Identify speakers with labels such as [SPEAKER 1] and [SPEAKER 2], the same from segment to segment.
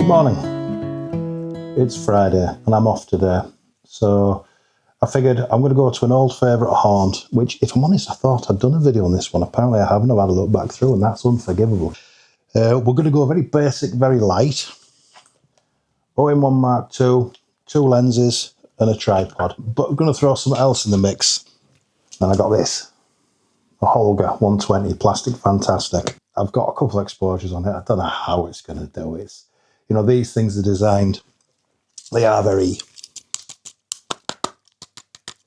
[SPEAKER 1] morning. It's Friday and I'm off today, so I figured I'm going to go to an old favourite haunt, which, if I'm honest, I thought I'd done a video on this one. Apparently I haven't. I've had a look back through and that's unforgivable. We're going to go very basic, very light. OM1 Mark II, 2 lenses and a tripod. But we're going to throw something else in the mix. And I got this, a Holga 120 plastic fantastic. I've got a couple of exposures on it. I don't know how it's going to do it. You know, these things are designed, they are very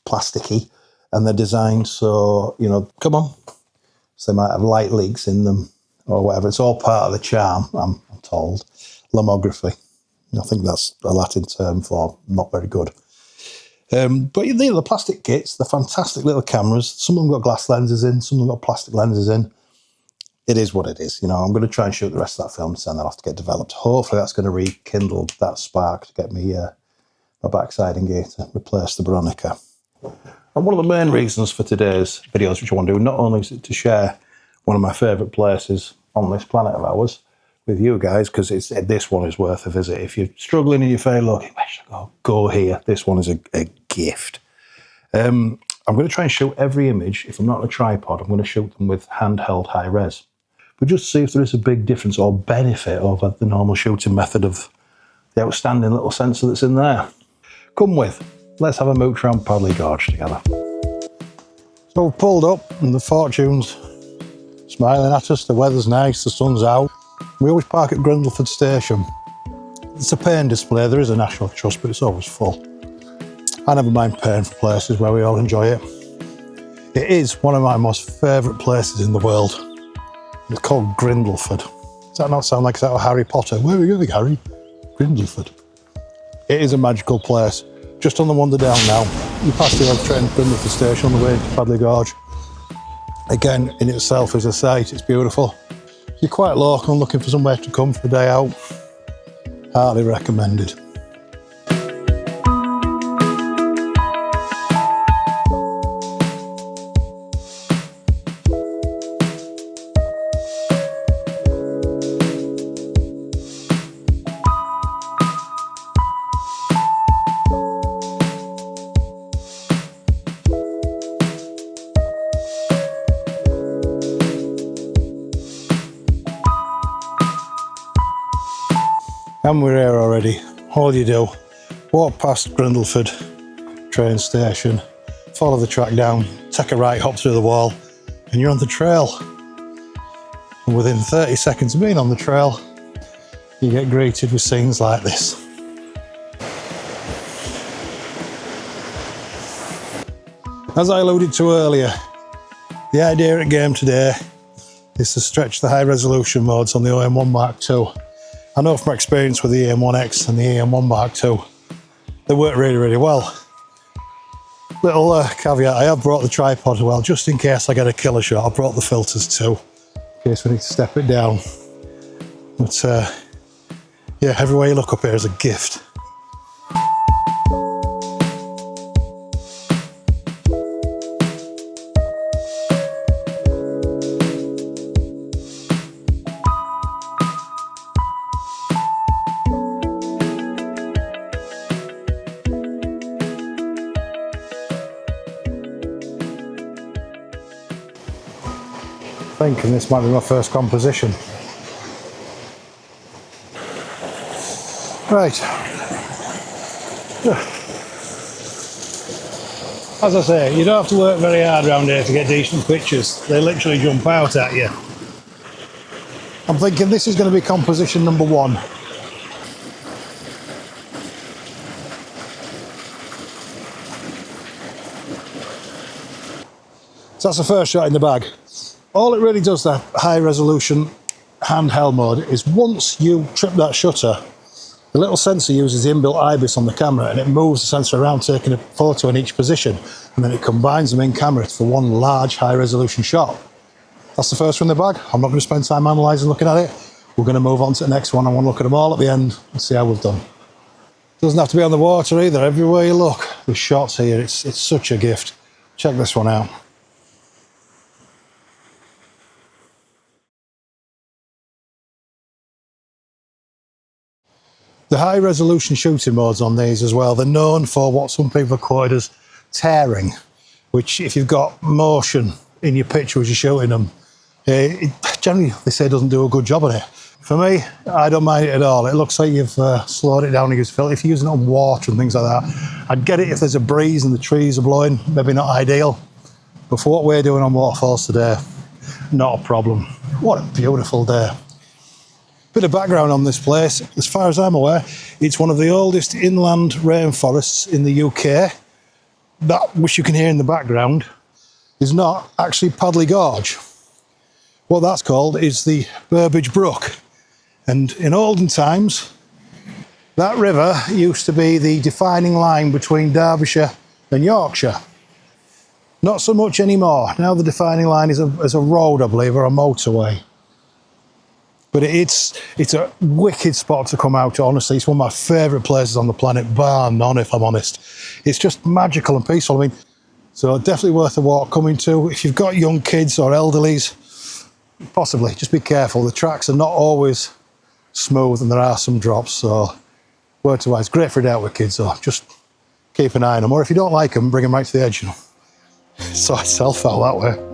[SPEAKER 1] plasticky, and they're designed so, you know, come on, so they might have light leaks in them or whatever. It's all part of the charm, I'm told. Lomography. I think that's a Latin term for not very good. But the plastic kits, they're fantastic little cameras. Some of them got glass lenses in, some of them got plastic lenses in. It is what it is. You know, I'm going to try and shoot the rest of that film and send that off to get developed. Hopefully that's going to rekindle that spark to get me my backside in gear to replace the Veronica. And one of the main reasons for today's videos, which I want to do, not only is it to share one of my favourite places on this planet of ours with you guys, because this one is worth a visit. If you're struggling and you feel, look, where should I go here, this one is a gift. I'm going to try and shoot every image. If I'm not on a tripod, I'm going to shoot them with handheld high res. But just see if there is a big difference or benefit over the normal shooting method of the outstanding little sensor that's in there. Come with, let's have a mooch around Padley Gorge together. So we've pulled up and the fortune's smiling at us, the weather's nice, the sun's out. We always park at Grindleford Station. It's a paying display, there is a National Trust, but it's always full. I never mind paying for places where we all enjoy it. It is one of my most favourite places in the world. It's called Grindleford. Does that not sound like it's out of Harry Potter? Where are you going, Harry? Grindleford. It is a magical place. Just on the wander down now, you pass the old train Grindleford Station on the way to Padley Gorge. Again, in itself is a sight, it's beautiful. If you're quite local and looking for somewhere to come for a day out, highly recommended. And we're here already. All you do, walk past Grindleford train station, follow the track down, take a right hop through the wall, and you're on the trail. And within 30 seconds of being on the trail, you get greeted with scenes like this. As I alluded to earlier, the idea at game today is to stretch the high resolution modes on the OM1 Mark II. I know from experience with the EM1X and the EM1 Mark II, they work really, really well. Little caveat, I have brought the tripod as well, just in case I get a killer shot. I brought the filters too, in case we need to step it down. But yeah, everywhere you look up here is a gift. Thinking this might be my first composition. Right. As I say, you don't have to work very hard around here to get decent pictures. They literally jump out at you. I'm thinking this is going to be composition number 1. So that's the first shot in the bag. All it really does, that high resolution handheld mode, is once you trip that shutter, the little sensor uses the inbuilt IBIS on the camera and it moves the sensor around, taking a photo in each position, and then it combines them in camera for one large high resolution shot. That's the first one in the bag. I'm not going to spend time analysing looking at it. We're going to move on to the next one. I want to look at them all at the end and see how we've done. Doesn't have to be on the water either. Everywhere you look, there's shots here. It's such a gift. Check this one out. The high resolution shooting modes on these as well, they're known for what some people quoted as tearing, which if you've got motion in your picture as you're shooting them, generally they say doesn't do a good job on it. For me, I don't mind it at all. It looks like you've slowed it down and used filter. If you're using it on water and things like that, I'd get it if there's a breeze and the trees are blowing, maybe not ideal. But for what we're doing on waterfalls today, not a problem. What a beautiful day. Bit of background on this place. As far as I'm aware, it's one of the oldest inland rainforests in the UK. That, which you can hear in the background, is not actually Padley Gorge. What that's called is the Burbage Brook. And in olden times, that river used to be the defining line between Derbyshire and Yorkshire. Not so much anymore. Now the defining line is a road, I believe, or a motorway. But it's a wicked spot to come out to, honestly. It's one of my favourite places on the planet, bar none, if I'm honest. It's just magical and peaceful. I mean, so definitely worth a walk coming to. If you've got young kids or elderlies, possibly, just be careful. The tracks are not always smooth and there are some drops, so word to wise, great for a day out with kids, so just keep an eye on them. Or if you don't like them, bring them right to the edge, you know. Sort itself out that way.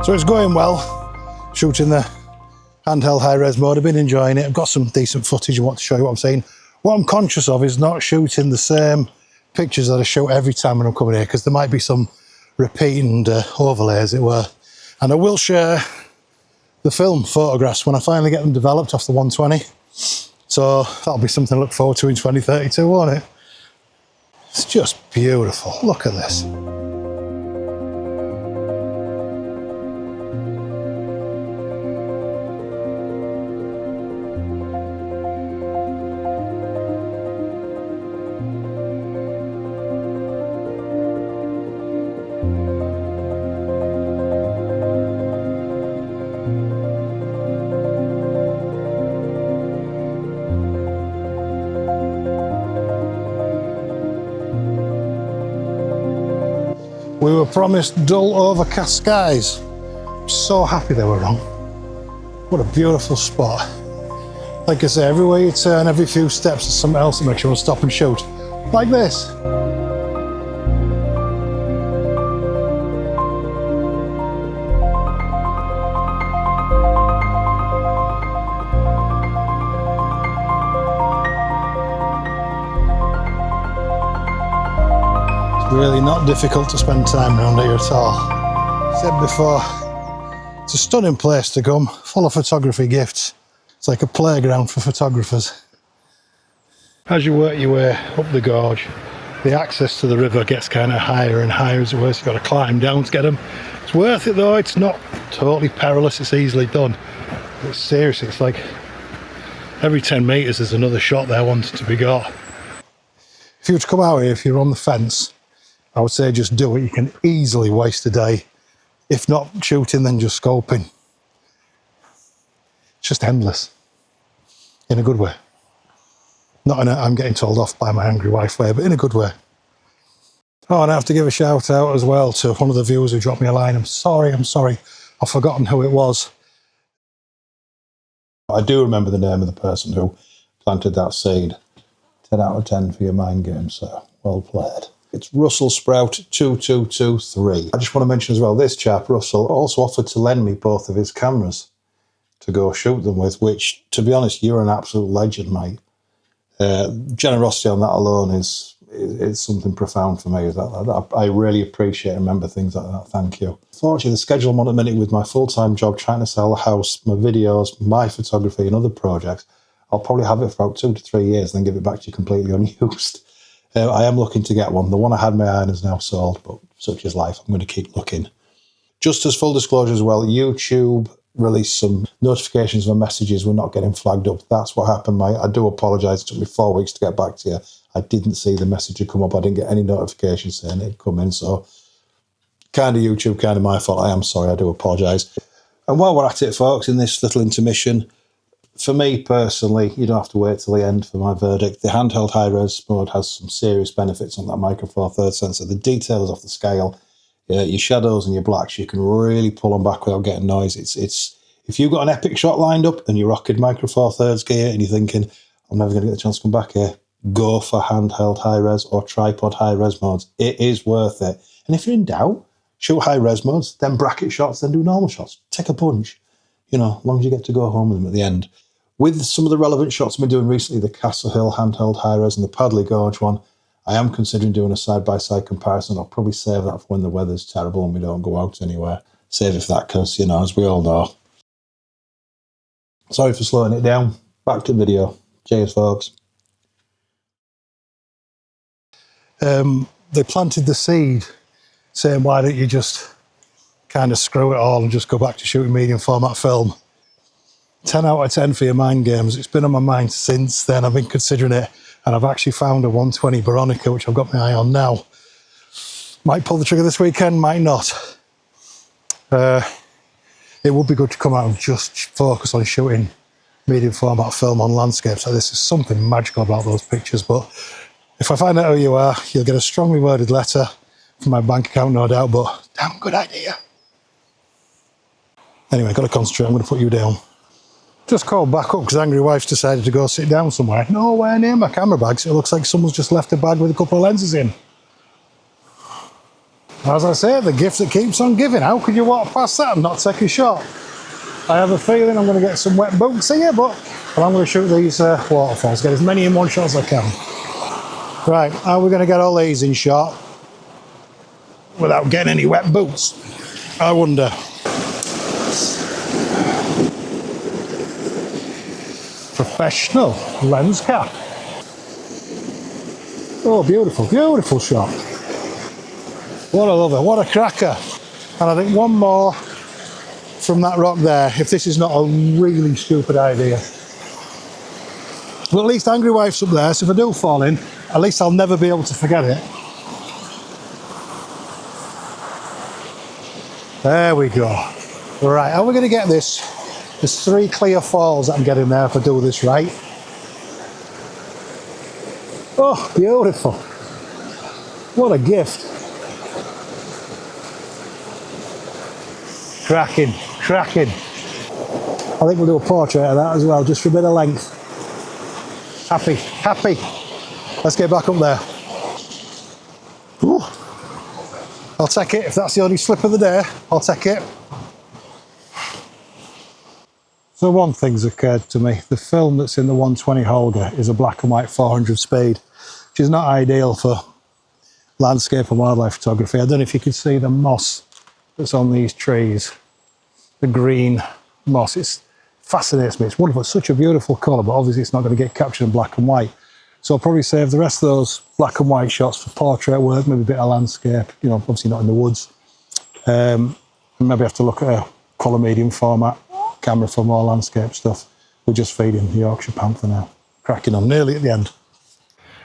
[SPEAKER 1] So it's going well, shooting the handheld high-res mode. I've been enjoying it. I've got some decent footage. I want to show you what I'm seeing. What I'm conscious of is not shooting the same pictures that I shoot every time when I'm coming here, because there might be some repeating overlay, as it were. And I will share the film photographs when I finally get them developed off the 120. So that'll be something to look forward to in 2032, won't it? It's just beautiful. Look at this. We were promised dull overcast skies. I'm so happy they were wrong. What a beautiful spot. Like I say, everywhere you turn, every few steps, there's something else that makes you want to stop and shoot. Like this. Really not difficult to spend time around here at all. Said before, it's a stunning place to come, full of photography gifts. It's like a playground for photographers. As you work your way up the gorge, the access to the river gets kind of higher and higher as it were, so you've got to climb down to get them. It's worth it though, it's not totally perilous, it's easily done. But seriously, it's like every 10 metres there's another shot there wanting to be got. If you were to come out here, if you're on the fence, I would say just do it. You can easily waste a day. If not shooting, then just scoping. It's just endless. In a good way. Not in a I'm getting told off by my angry wife way, but in a good way. Oh, and I have to give a shout out as well to one of the viewers who dropped me a line. I'm sorry. I've forgotten who it was. I do remember the name of the person who planted that seed. 10 out of 10 for your mind game, sir. Well played. It's Russell Sprout 2223. I just want to mention as well, this chap, Russell, also offered to lend me both of his cameras to go shoot them with, which, to be honest, you're an absolute legend, mate. Generosity on that alone is it's something profound for me. I really appreciate and remember things like that. Thank you. Fortunately, the schedule I'm on at the minute with my full-time job, trying to sell the house, my videos, my photography and other projects, I'll probably have it for about 2 to 3 years and then give it back to you completely unused. I am looking to get one. The one I had my eye on is now sold, but such is life. I'm going to keep looking. Just as full disclosure as well, YouTube released some notifications of messages were not getting flagged up. That's what happened. I do apologise. It took me 4 weeks to get back to you. I didn't see the message had come up. I didn't get any notifications saying it had come in. So kind of YouTube, kind of my fault. I am sorry. I do apologise. And while we're at it, folks, in this little intermission, for me personally, you don't have to wait till the end for my verdict. The handheld high-res mode has some serious benefits on that Micro Four Thirds sensor. The detail is off the scale. Your shadows and your blacks, you can really pull them back without getting noise. It's if you've got an epic shot lined up and you're rocking Micro Four Thirds gear and you're thinking, I'm never going to get the chance to come back here, go for handheld high-res or tripod high-res modes. It is worth it. And if you're in doubt, shoot high-res modes, then bracket shots, then do normal shots. Take a punch, as long as you get to go home with them at the end. With some of the relevant shots I've been doing recently, the Castle Hill handheld high-res and the Padley Gorge one, I am considering doing a side-by-side comparison. I'll probably save that for when the weather's terrible and we don't go out anywhere. Save it for that because, as we all know. Sorry for slowing it down. Back to the video. Cheers, folks. They planted the seed saying, why don't you just kind of screw it all and just go back to shooting medium format film? 10 out of 10 for your mind games. It's been on my mind since then. I've been considering it. And I've actually found a 120 Veronica, which I've got my eye on now. Might pull the trigger this weekend, might not. It would be good to come out and just focus on shooting medium format film on landscapes. So this is something magical about those pictures. But if I find out who you are, you'll get a strongly worded letter from my bank account, no doubt. But damn good idea. Anyway, got to concentrate. I'm going to put you down. Just called back up because Angry Wife's decided to go sit down somewhere. Nowhere near my camera bags. It looks like someone's just left a bag with a couple of lenses in. As I say, the gift that keeps on giving. How could you walk past that and not take a shot? I have a feeling I'm going to get some wet boots here, but I'm going to shoot these waterfalls, get as many in one shot as I can. Right, how are we going to get all these in shot without getting any wet boots? I wonder. Professional lens cap. Oh, beautiful, beautiful shot. What a lover, what a cracker. And I think one more from that rock there, if this is not a really stupid idea. But at least Angry Wife's up there, so if I do fall in, at least I'll never be able to forget it. There we go. Right, how are we going to get this? There's 3 clear falls that I'm getting there if I do this right. Oh, beautiful. What a gift. Cracking, cracking. I think we'll do a portrait of that as well, just for a bit of length. Happy, happy. Let's get back up there. Ooh. I'll take it. If that's the only slip of the day, I'll take it. So one thing's occurred to me. The film that's in the 120 holder is a black and white 400 speed, which is not ideal for landscape and wildlife photography. I don't know if you can see the moss that's on these trees. The green moss. It fascinates me. It's wonderful. It's such a beautiful colour, but obviously it's not going to get captured in black and white. So I'll probably save the rest of those black and white shots for portrait work, maybe a bit of landscape, obviously not in the woods. And maybe have to look at a colour medium format camera for more landscape stuff. We're just feeding the Yorkshire Panther now. Cracking on, nearly at the end.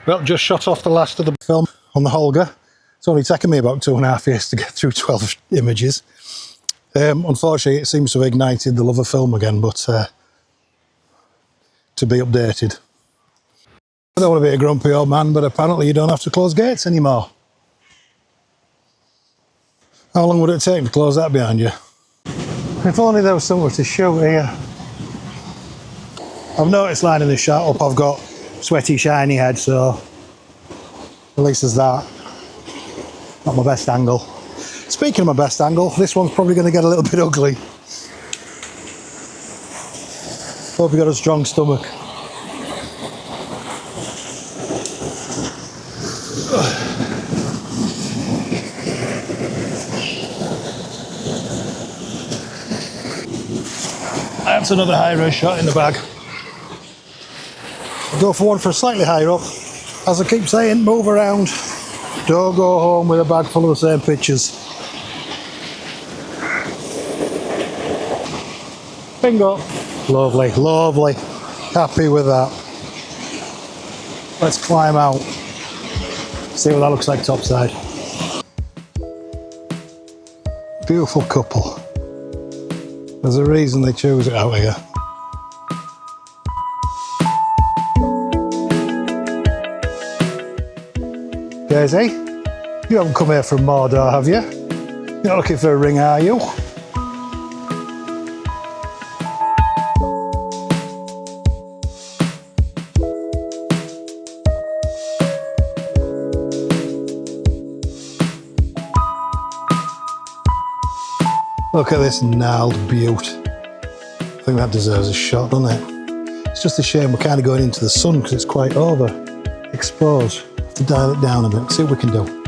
[SPEAKER 1] Well, just shot off the last of the film on the Holger. It's only taken me about 2.5 years to get through 12 images. Unfortunately, it seems to have ignited the love of film again, but to be updated. I don't want to be a grumpy old man, but apparently you don't have to close gates anymore. How long would it take to close that behind you? If only there was somewhere to shoot here. I've noticed lining the shot up, I've got sweaty, shiny head, so at least there's that. Not my best angle. Speaking of my best angle, this one's probably going to get a little bit ugly. Hope you got a strong stomach. That's another high-res shot in the bag. I'll go for one for slightly higher up. As I keep saying, move around. Don't go home with a bag full of the same pictures. Bingo. Lovely, lovely. Happy with that. Let's climb out. See what that looks like topside. Beautiful couple. There's a reason they choose it out here. Daisy, you haven't come here from Mordor, have you? You're not looking for a ring, are you? Look at this gnarled beaut. I think that deserves a shot, doesn't it? It's just a shame we're kind of going into the sun because it's quite overexposed. Have to dial it down a bit, see what we can do.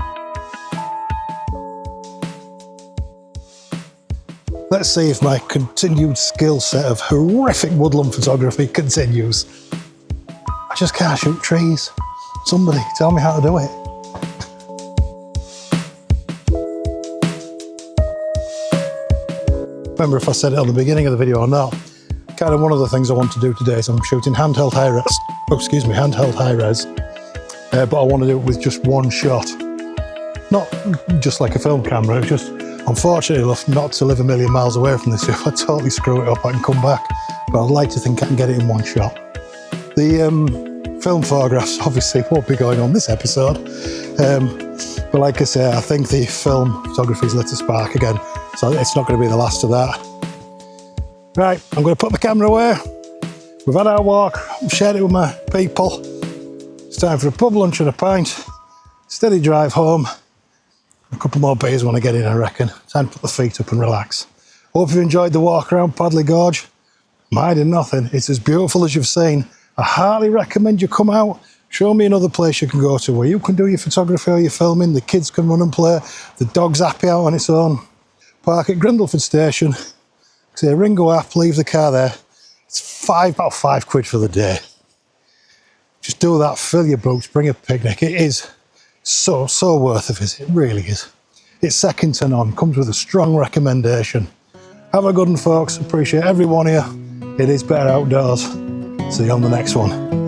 [SPEAKER 1] Let's see if my continued skill set of horrific woodland photography continues. I just can't shoot trees. Somebody tell me how to do it. Remember if I said it at the beginning of the video or not. Kind of one of the things I want to do today is I'm shooting handheld high res, but I want to do it with just one shot. Not just like a film camera, it's just unfortunately enough not to live a million miles away from this. If I totally screw it up I can come back, but I'd like to think I can get it in one shot. The film photographs obviously won't be going on this episode, but like I say, I think the film photography's lit a spark again. So it's not going to be the last of that. Right, I'm going to put the camera away. We've had our walk, I've shared it with my people. It's time for a pub lunch and a pint. Steady drive home. A couple more beers when I get in, I reckon. Time to put the feet up and relax. Hope you've enjoyed the walk around Padley Gorge. I'm hiding nothing. It's as beautiful as you've seen. I highly recommend you come out. Show me another place you can go to where you can do your photography or your filming. The kids can run and play. The dog's happy out on its own. Park at Grindleford Station, say Ringo app, leave the car there. It's about £5 for the day. Just do that, fill your boots, bring a picnic. It is so worth a visit, it really is. It's second to none, comes with a strong recommendation. Have a good one, folks, appreciate every one of you. It is better outdoors. See you on the next one.